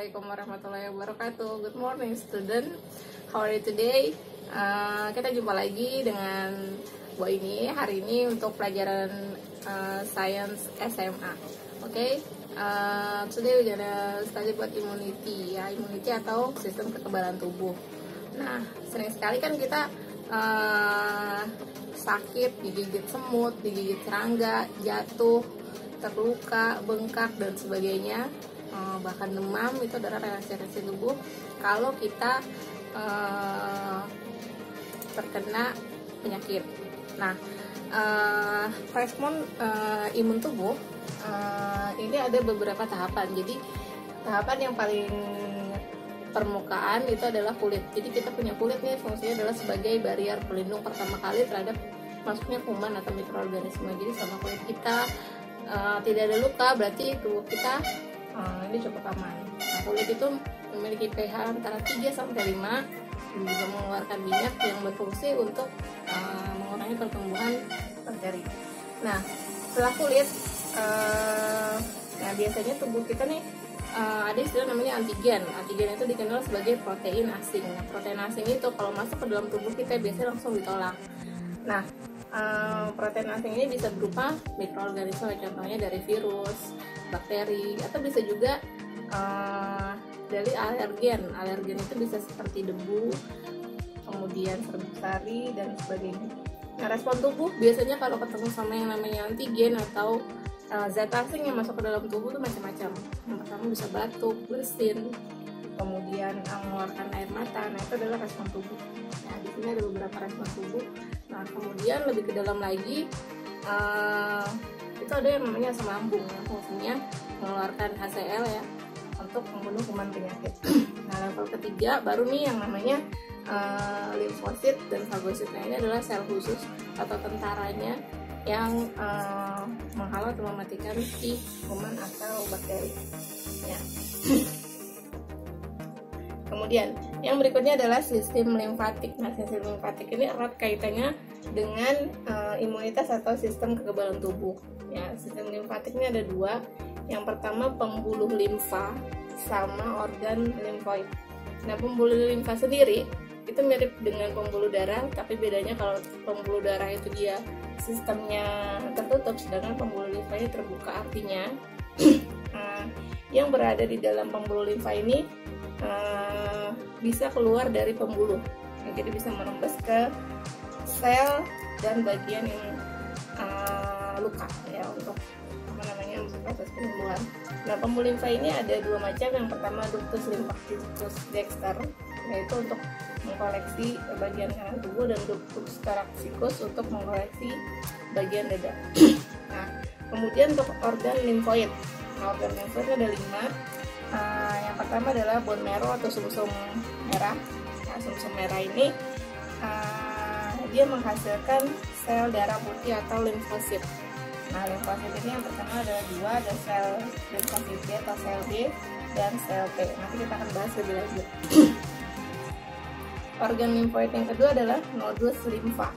Assalamualaikum warahmatullahi wabarakatuh. Good morning student. How are you today? Kita jumpa lagi dengan Bu ini hari ini untuk pelajaran Science SMA. Okay? Today we're gonna study about immunity, ya, immunity atau sistem kekebalan tubuh. Nah, sering sekali kan kita sakit, digigit semut, digigit serangga, jatuh, terluka, bengkak dan sebagainya. Bahkan demam, itu adalah reaksi tubuh kalau kita terkena penyakit. Nah, respon imun tubuh ini ada beberapa tahapan. Jadi tahapan yang paling permukaan itu adalah kulit. Jadi kita punya kulit nih, fungsinya adalah sebagai barrier pelindung pertama kali terhadap masuknya kuman atau mikroorganisme. Jadi sama kulit kita tidak ada luka, berarti tubuh kita ini cukup aman. Nah, kulit itu memiliki pH antara 3-5 dan juga mengeluarkan minyak yang berfungsi untuk mengurangi pertumbuhan bakteri. Nah, setelah kulit, nah biasanya tubuh kita nih ada istilah namanya antigen. Antigen itu dikenal sebagai protein asing. Nah, protein asing itu kalau masuk ke dalam tubuh kita biasanya langsung ditolak. Nah, protein asing ini bisa berupa mikroorganisme, contohnya dari virus, bakteri, atau bisa juga dari alergen. Alergen itu bisa seperti debu, kemudian serbuk sari dan sebagainya. Nah, respon tubuh biasanya kalau ketemu sama yang namanya antigen atau zat asing yang masuk ke dalam tubuh itu macam-macam. Yang pertama bisa batuk, bersin, kemudian mengeluarkan air mata. Nah, itu adalah respon tubuh. Nah, di sini ada beberapa respon tubuh. Nah, kemudian lebih ke dalam lagi, itu ada yang namanya asam lambung, yang fungsinya mengeluarkan HCl ya untuk membunuh kuman penyakit. Nah, level ketiga baru nih yang namanya limfosit dan fagosit. Nah, ini adalah sel khusus atau tentaranya yang menghalau atau mematikan si kuman atau bakteri. Ya. Kemudian yang berikutnya adalah sistem limfatik. Nah, sistem limfatik ini erat kaitannya dengan imunitas atau sistem kekebalan tubuh. Ya, sistem limfatik ini ada dua. Yang pertama pembuluh limfa sama organ limfoid. Nah, pembuluh limfa sendiri itu mirip dengan pembuluh darah, tapi bedanya kalau pembuluh darah itu dia sistemnya tertutup, sedangkan pembuluh limfa ini terbuka. Artinya yang berada di dalam pembuluh limfa ini bisa keluar dari pembuluh, ya, jadi bisa menembus ke sel dan bagian yang luka ya untuk proses penyembuhan. Nah, pembuluh limfa ini ada dua macam. Yang pertama ductus lymphaticus dexter, yaitu untuk mengkoleksi bagian kanan tubuh, dan ductus thoraxicus untuk mengkoleksi bagian dada. Nah, kemudian untuk organ limfoid. Nah, organ limfoid ada 5. Yang pertama adalah bone marrow atau sumsum merah. Nah, sumsum merah ini dia menghasilkan sel darah putih atau limfosit. Nah, limfosit ini yang pertama adalah 2, ada sel limfosit B atau sel B dan sel T. Nanti kita akan bahas lebih lanjut. Organ limfoid yang kedua adalah nodus limfa.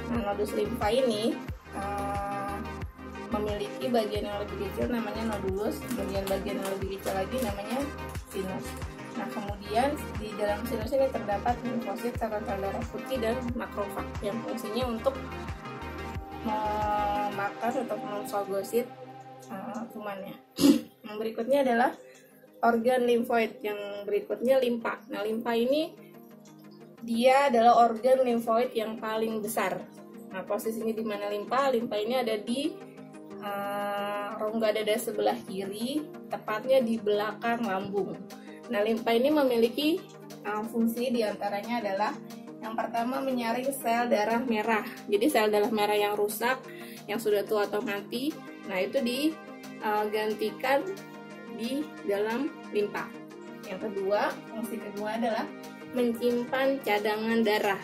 Nah, nodus limfa ini memiliki bagian yang lebih kecil namanya nodulus, kemudian bagian yang lebih kecil lagi namanya sinus. Nah, kemudian di dalam sinus ini terdapat limfosit, sel darah putih, dan makrofag yang fungsinya untuk memakan atau memfagosit kumannya. Yang berikutnya adalah organ limfoid, yang berikutnya limpa. Nah, limpa ini dia adalah organ limfoid yang paling besar. Nah, posisinya di mana limpa? Limpa ini ada di rongga dada sebelah kiri, tepatnya di belakang lambung. Nah, limpa ini memiliki fungsi diantaranya adalah yang pertama menyaring sel darah merah. Jadi sel darah merah yang rusak, yang sudah tua atau mati, nah itu digantikan di dalam limpa. Yang kedua, fungsi kedua adalah menyimpan cadangan darah.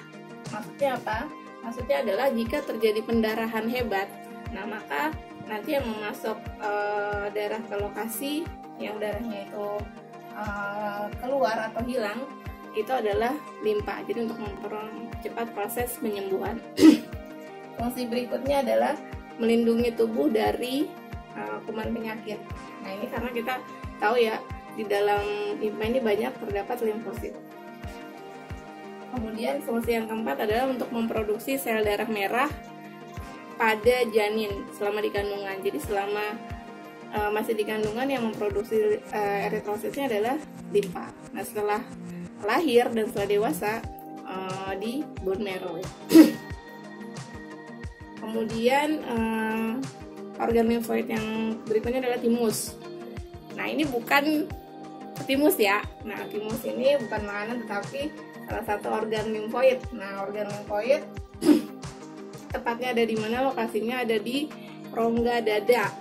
Maksudnya apa? Maksudnya adalah jika terjadi pendarahan hebat, nah maka nanti yang memasuk darah ke lokasi yang darahnya itu keluar atau hilang itu adalah limpa. Jadi untuk mempercepat proses penyembuhan. Fungsi berikutnya adalah melindungi tubuh dari kuman penyakit. Nah, ini karena kita tahu ya, di dalam limpa ini banyak terdapat limfosit. Kemudian fungsi yang keempat adalah untuk memproduksi sel darah merah pada janin selama di kandungan. Jadi selama masih di kandungan yang memproduksi eritrositnya adalah limpa. Nah, setelah lahir dan setelah dewasa di bone marrow ya. Kemudian organ limfoid yang berikutnya adalah timus. Nah, ini bukan timus ya. Nah, timus ini bukan makanan tetapi salah satu organ limfoid. Nah, organ limfoid tepatnya ada di mana? Lokasinya ada di rongga dada.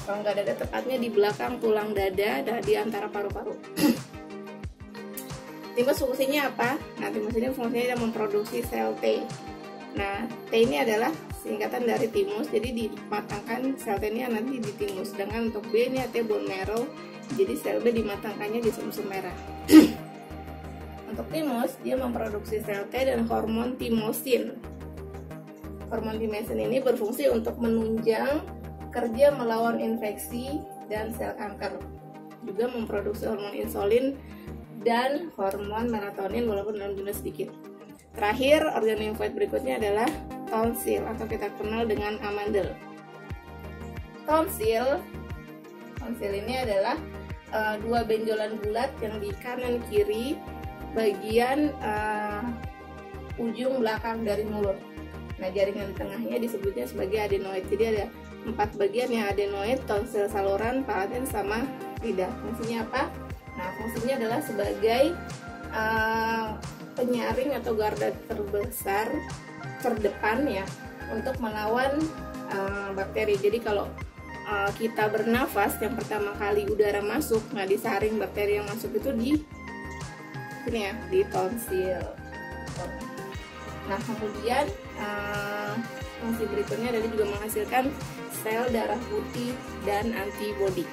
Rongga dada tepatnya di belakang tulang dada dan di antara paru-paru. Timus fungsinya apa? Nah, timus ini fungsinya memproduksi sel T. Nah, T ini adalah singkatan dari timus, jadi dimatangkan sel T ini nanti di timus. Sedangkan untuk B ini T bone marrow, jadi sel B dimatangkannya di sumsum merah. Untuk timus, dia memproduksi sel T dan hormon timosin. Hormon timosin ini berfungsi untuk menunjang kerja melawan infeksi dan sel kanker. Juga memproduksi hormon insulin dan hormon melatonin walaupun dalam jumlah sedikit. Terakhir, organ limfoid berikutnya adalah tonsil atau kita kenal dengan amandel. Tonsil ini adalah dua benjolan bulat yang di kanan kiri bagian ujung belakang dari mulut. Nah, jaringan di tengahnya disebutnya sebagai adenoid. Jadi ada 4 bagian yang adenoid, tonsil saluran, palatin, sama lidah. Fungsinya apa? Nah, fungsinya adalah sebagai penyaring atau garda terbesar terdepan ya untuk melawan bakteri. Jadi kalau kita bernafas, yang pertama kali udara masuk, nah disaring bakteri yang masuk itu di sini ya, di tonsil. Nah, kemudian fungsi berikutnya adalah juga menghasilkan sel darah putih dan antibodi.